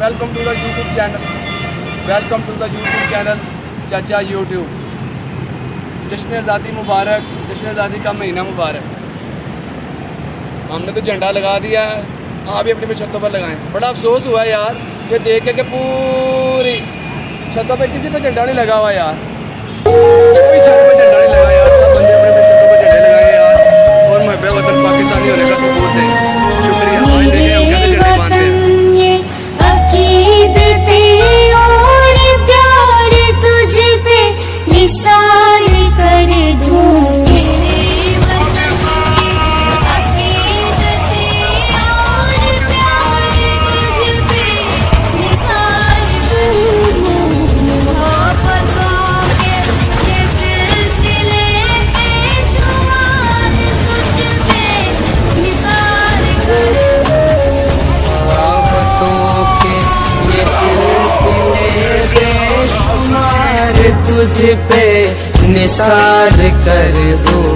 Welcome to the YouTube channel Chacha YouTube. जश्न आज़ादी मुबारक, जश्न आज़ादी का महीना मुबारक। हमने तो झंडा लगा दिया है, आप भी अपनी छतों पर लगाएं। बड़ा अफसोस हुआ यार ये देख के कि पूरी छतों पे किसी पे झंडा नहीं लगा हुआ यार, कोई छत पे झंडा नहीं लगा यार। सब बंदे अपने छतों पर झंडे लगाए यार और मुहब्बे वतन पाकिस्तानी होने का सबूत है। शुक्रिया। आज देखें हम कैसे झंडे बांधते हैं। तुझ पे निसार कर दूं।